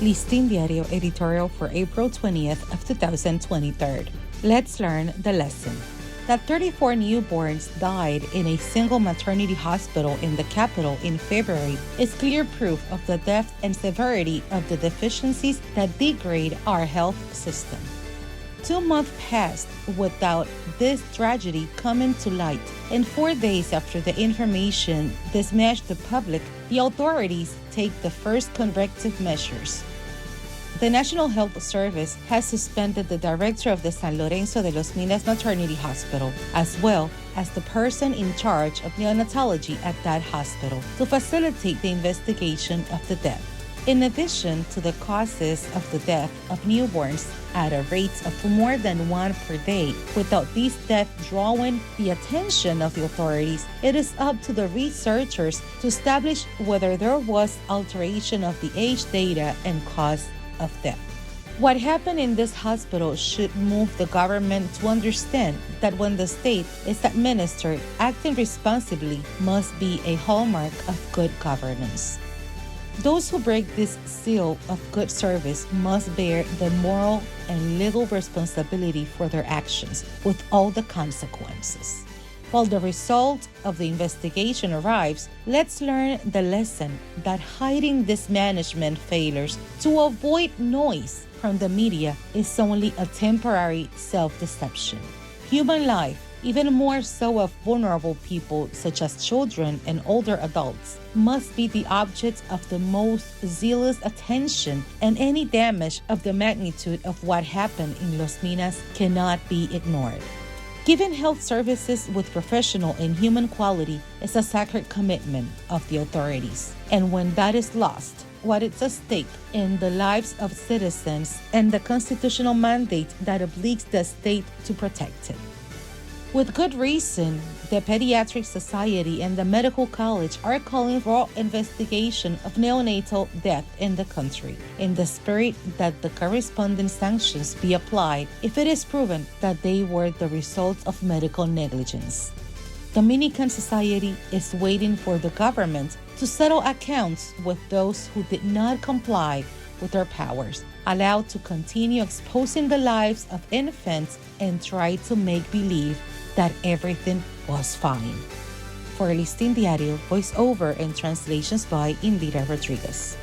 Listín Diario editorial for April 20th of 2023. Let's learn the lesson. That 34 newborns died in a single maternity hospital in the capital in February is clear proof of the depth and severity of the deficiencies that degrade our health system. 2 months passed without this tragedy coming to light, and 4 days after the information dismayed the public, the authorities take the first corrective measures. The National Health Service has suspended the director of the San Lorenzo de los Minas Maternity Hospital, as well as the person in charge of neonatology at that hospital, to facilitate the investigation of the death. In addition to the causes of the death of newborns at a rate of more than 1 per day, without these deaths drawing the attention of the authorities, it is up to the researchers to establish whether there was alteration of the age data and cause of death. What happened in this hospital should move the government to understand that when the state is administered, acting responsibly must be a hallmark of good governance. Those who break this seal of good service must bear the moral and legal responsibility for their actions, with all the consequences. While the result of the investigation arrives, let's learn the lesson that hiding these management failures to avoid noise from the media is only a temporary self-deception. Human life, even more so of vulnerable people such as children and older adults, must be the object of the most zealous attention, and any damage of the magnitude of what happened in Los Minas cannot be ignored. Giving health services with professional and human quality is a sacred commitment of the authorities. And when that is lost, what is at stake in the lives of citizens and the constitutional mandate that obliges the state to protect it. With good reason, the Pediatric Society and the Medical College are calling for investigation of neonatal death in the country, in the spirit that the corresponding sanctions be applied if it is proven that they were the result of medical negligence. The Dominican Society is waiting for the government to settle accounts with those who did not comply with their powers, allowed to continue exposing the lives of infants and try to make believe that everything was fine. For Listín Diario, voiceover and translations by Indira Rodriguez.